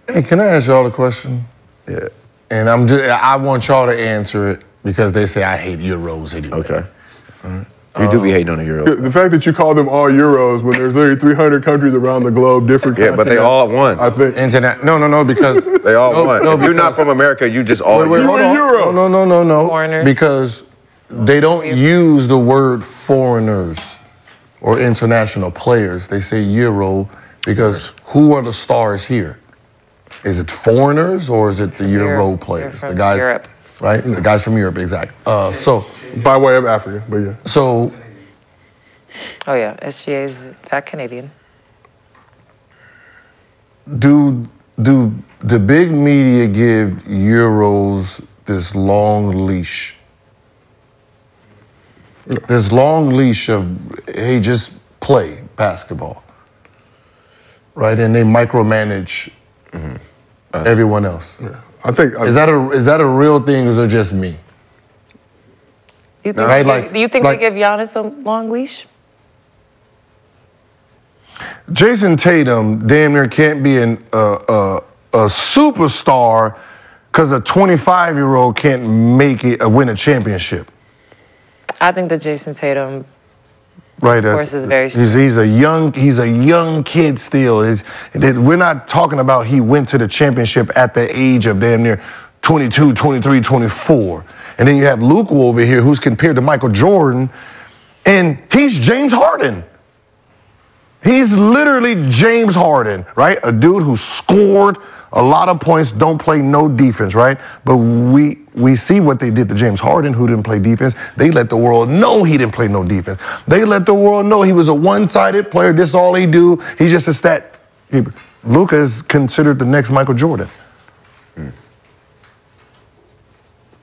Hey, can I ask y'all a question? Yeah. And I want y'all to answer it because they say I hate Euros anyway. Okay. You do be hating on the Euros. The fact that you call them all Euros when there's literally 300 countries around the globe, different Yeah, but they all won. I think. No, because They all won. No, if you're not from America, you just all wait, hold on. Euro. No. Foreigners. Because they don't use the word foreigners or international players. They say Euro because who are the stars here? Is it foreigners or is it the Euro players? From The guys, Europe. right? The guys from Europe, exactly. So By way of Africa, but yeah. So Oh yeah, SGA is fat Canadian. do the big media give Euros this long leash? This long leash of, hey, just play basketball, right? And they micromanage everyone else. Yeah. I think Is that a real thing, or is it just me? You think, Right, do you think they give Giannis a long leash? Jayson Tatum damn near can't be a superstar because a 25-year-old can't make it win a championship. I think that Jayson Tatum, Right, of course, is very strong. he's a young kid still. We're not talking about he went to the championship at the age of damn near 22, 23, 24. And then you have Luka over here who's compared to Michael Jordan, and he's James Harden. He's literally James Harden, right? A dude who scored a lot of points, don't play no defense, right? But we see what they did to James Harden, who didn't play defense. They let the world know he didn't play no defense. They let the world know he was a one-sided player. This is all he do. He's just a stat. Luka is considered the next Michael Jordan.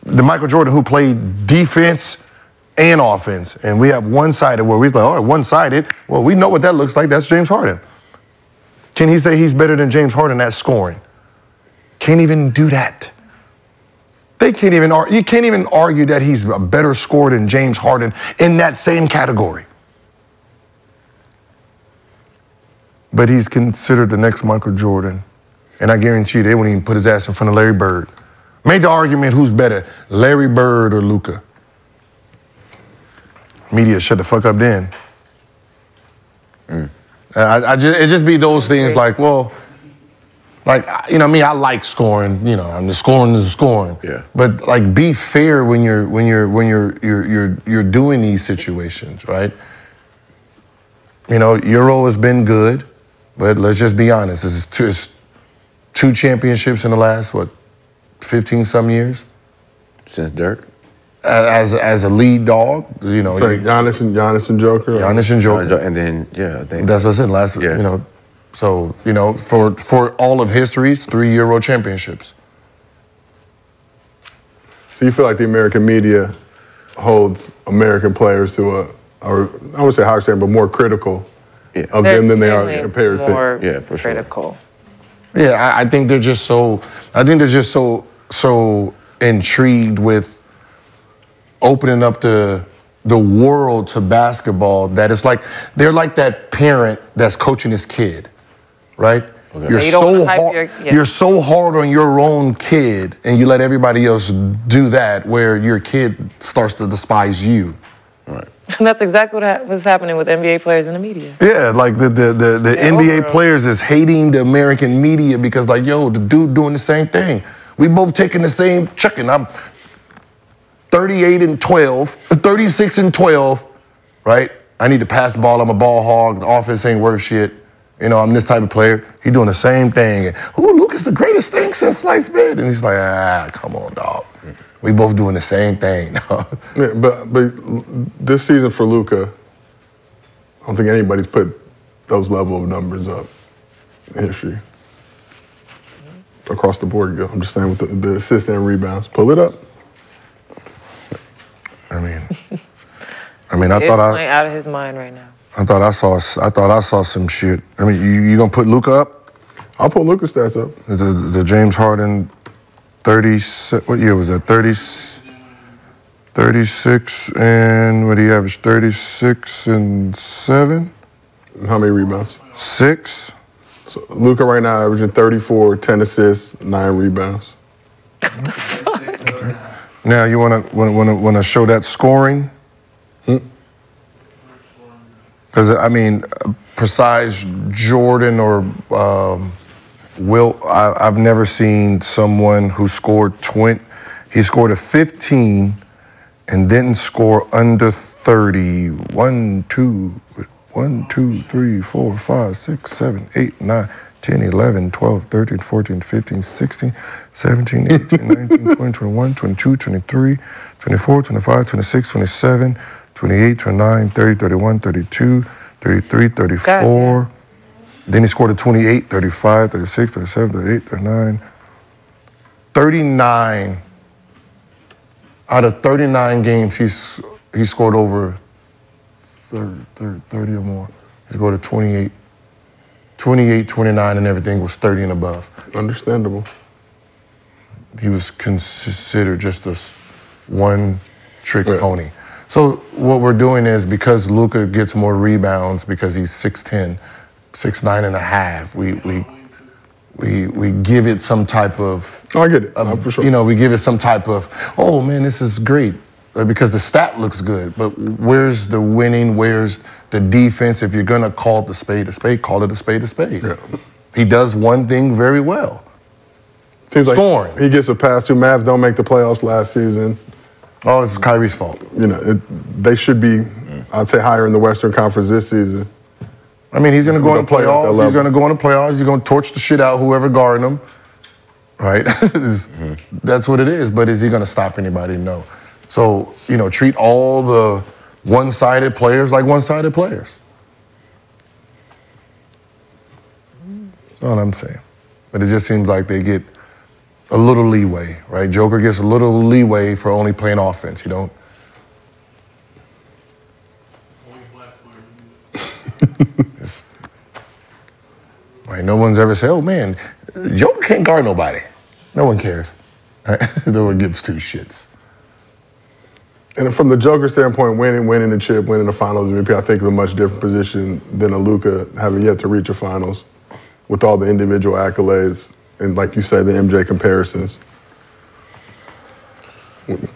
The Michael Jordan who played defense and offense. And we have one-sided where we're like, all right, one-sided. Well, we know what that looks like. That's James Harden. Can he say he's better than James Harden at scoring? Can't even do that. You can't even argue that he's a better scorer than James Harden in that same category. But he's considered the next Michael Jordan. And I guarantee you, they wouldn't even put his ass in front of Larry Bird. Made the argument, who's better, Larry Bird or Luka? Media, shut the fuck up then. It just be those things like, well, like, you know me, I like scoring, you know, I mean, the scoring is scoring. Yeah. But like, be fair when you're doing these situations, right? You know, Euro has been good, but let's just be honest. It's two championships in the last, 15-some years? Since Dirk? As a lead dog, you know. Like Giannis and Joker? Giannis and Joker. And then, yeah, I think. That's what I said you know. So, you know, for all of history, it's 3 Euro championships. So you feel like the American media holds American players to I wouldn't say higher standard, but more critical of them than they are compared to. Yeah, for sure. Critical. Yeah, I think they're just so intrigued with opening up the world to basketball that it's like they're like that parent that's coaching his kid, right? Okay. You're so hard on your own kid, and you let everybody else do that, where your kid starts to despise you. Right. And that's exactly what was happening with NBA players in the media. Yeah, like the NBA players is hating the American media because, like, yo, the dude doing the same thing. We both taking the same chicken. I'm 36 and 12, right? I need to pass the ball. I'm a ball hog. The offense ain't worth shit. You know, I'm this type of player. He doing the same thing. And, Luka's the greatest thing since sliced bread. And he's like, come on, dog. We both doing the same thing. Yeah, but this season for Luka, I don't think anybody's put those level of numbers up in history. Across the board, I'm just saying with the assists and rebounds. Pull it up. I mean, I thought playing out of his mind right now. I thought I saw some shit. I mean, you gonna put Luka up? I'll put Luka's stats up. The James Harden 30. What year was that? 36 and what do you average? 36 and 7. How many rebounds? 6. So Luka right now averaging 34, 10 assists, 9 rebounds. Now you wanna show that scoring? Because I mean, besides Jordan or Wilt, I've never seen someone who scored 20. He scored a 15 and didn't score under 30. 1, 2, 3, 4, 5, 6, 7, 8, 9, 10, 11, 12, 13, 14, 15, 16, 17, 18, 19, 20, 21, 22, 23, 24, 25, 26, 27, 28, 29, 30, 31, 32, 33, 34. Then he scored a 28, 35, 36, 37, 38, 39. 39. Out of 39 games, he scored over 30 or more. He scored a 28, 29, and everything was 30 and above. Understandable. He was considered just a one-trick pony. So what we're doing is, because Luka gets more rebounds because he's 6'10", 6'9" and a half, we give it some type of... Oh, I get it. For sure. You know, we give it some type of, oh man, this is great, because the stat looks good. But where's the winning? Where's the defense? If you're gonna call the spade a spade, call it a spade a spade. Yeah. He does one thing very well. Seems scoring. Like he gets a pass to Mavs. Don't make the playoffs last season. Oh, it's Kyrie's fault. You know, they should be, I'd say, higher in the Western Conference this season. I mean, he's going to go in the playoffs. He's going to go in the playoffs. He's going to torch the shit out whoever guarding him, right? That's what it is. But is he going to stop anybody? No. So, you know, treat all the one-sided players like one-sided players. That's all I'm saying. But it just seems like they get a little leeway, right? Joker gets a little leeway for only playing offense. You don't. Right, no one's ever said, oh man, Joker can't guard nobody. No one cares. Right? No one gives two shits. And from the Joker standpoint, winning the chip, winning the finals MVP, I think is a much different position than a Luka having yet to reach a finals with all the individual accolades and, like you say, the MJ comparisons.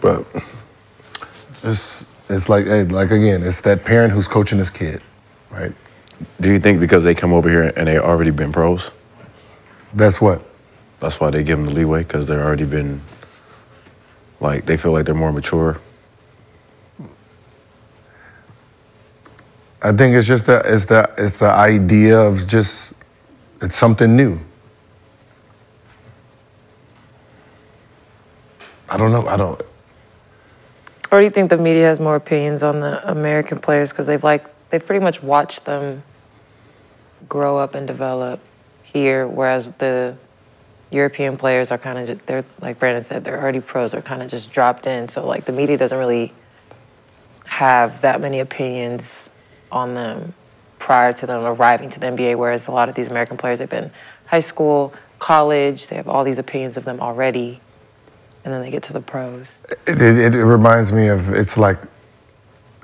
But it's like, hey, like again, it's that parent who's coaching his kid, right? Do you think because they come over here and they already been pros? That's what? That's why they give them the leeway, because they're already been, like, they feel like they're more mature? I think it's just the idea of just, it's something new. I don't know. Or do you think the media has more opinions on the American players because they've pretty much watched them grow up and develop here, whereas the European players are kind of, they're, like Brandon said, they're already pros, are kind of just dropped in. So like the media doesn't really have that many opinions on them prior to them arriving to the NBA, whereas a lot of these American players, they've been high school, college, they have all these opinions of them already, and then they get to the pros. It reminds me of, it's like,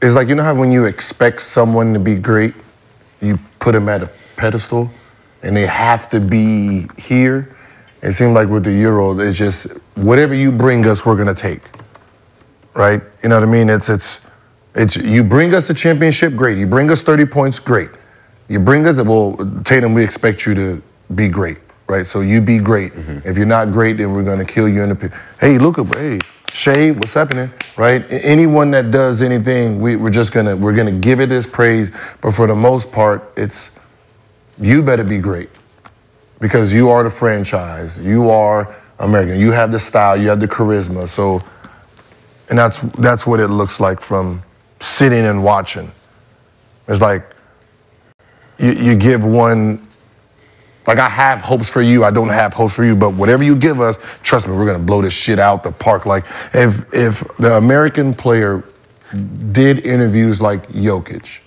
you know how when you expect someone to be great, you put them at a pedestal, and they have to be here? It seems like with the Euro, it's just, whatever you bring us, we're gonna take, right? You know what I mean? It's you bring us the championship, great. You bring us 30 points, great. You bring us, well, Tatum, we expect you to be great, right? So you be great. If you're not great, then we're gonna kill you in the, hey, Luka, hey, Shay, what's happening, right? Anyone that does anything, we're gonna give it this praise, but for the most part, it's, you better be great because you are the franchise. You are American. You have the style, you have the charisma. So, and that's what it looks like from sitting and watching. It's like, you give one, like I have hopes for you, I don't have hopes for you, but whatever you give us, trust me, we're gonna blow this shit out the park. Like if the American player did interviews like Jokic,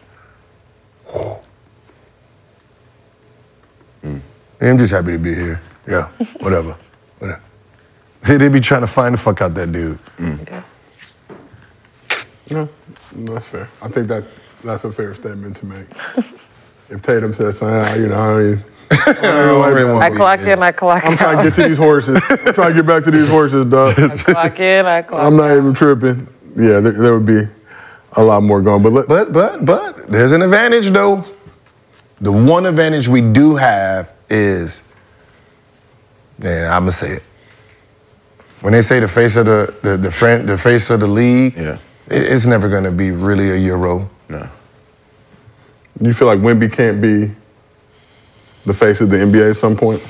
I'm just happy to be here. Yeah, whatever. They be trying to find the fuck out that dude. Okay. No, that's fair. I think that's a fair statement to make. If Tatum says something, you know, I mean, I clock in, I clock out. I'm trying to get to these horses. I'm trying to get back to these horses, dog. I clock in, I clock out. I'm not even tripping. Yeah, there would be a lot more going. But there's an advantage though. The one advantage we do have is, yeah, I'm gonna say it. When they say the face of the face of the league, Yeah. it's never gonna be really a Euro. No. You feel like Wemby can't be the face of the NBA at some point?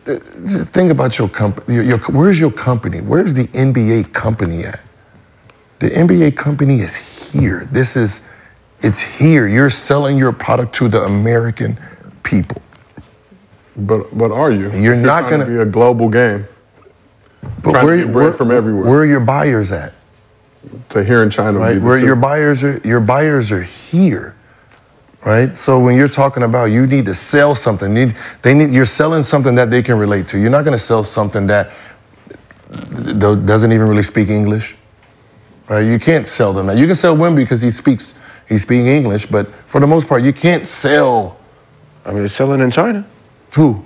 Think about your company. Where's your company? Where's the NBA company at? The NBA company is here. It's here. You're selling your product to the American people. But are you? You're not going to be a global game. But where from everywhere? Where are your buyers at? So here in China, Right. Where your buyers are here. Right. So when you're talking about you need to sell something, you're selling something that they can relate to. You're not going to sell something that doesn't even really speak English. Right. You can't sell them that. You can sell Wemby because he's speaking English, but for the most part, you can't sell. I mean, it's selling in China. Who?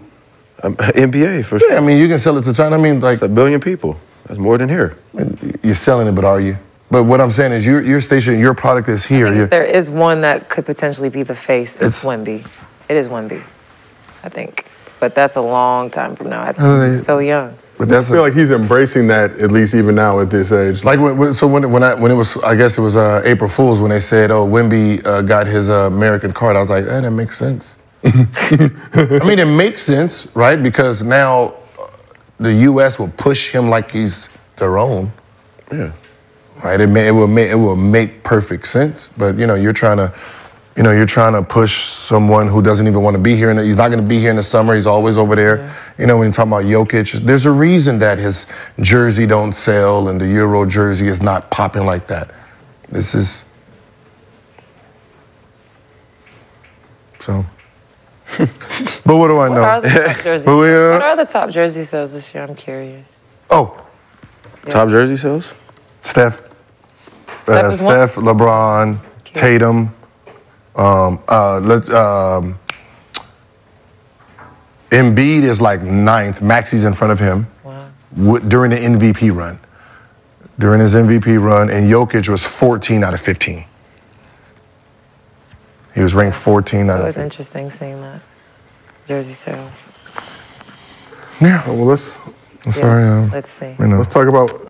NBA for sure. Yeah, I mean, you can sell it to China. I mean, like It's 1 billion people. That's more than here. you're selling it, but are you? But what I'm saying is, your station, your product is here. If there is one that could potentially be the face, it's Wemby. It is Wemby, I think. But that's a long time from now. I think he's so young. But I feel like he's embracing that, at least even now at this age. like when it was, I guess it was April Fool's when they said, "Oh, Wemby got his American card." I was like, that makes sense. I mean, it makes sense, right? Because now the U.S. will push him like he's their own. Yeah. Right? It will make perfect sense. But you're trying to push someone who doesn't even want to be here, and he's not going to be here in the summer. He's always over there. Yeah. When you talk about Jokic, there's a reason that his jersey don't sell and the Euro jersey is not popping like that. This is so. But what do I know? What are the top jersey sales this year? I'm curious. Oh, Top jersey sales? Steph, Steph, LeBron, Tatum. Embiid is like 9th. Maxi's in front of him. Wow. During the MVP run. During his MVP run, and Jokic was 14 out of 15. He was ranked 14 out of 15. It was interesting seeing that. Jersey sales. Yeah. Well, Sorry. Let's see. let's talk about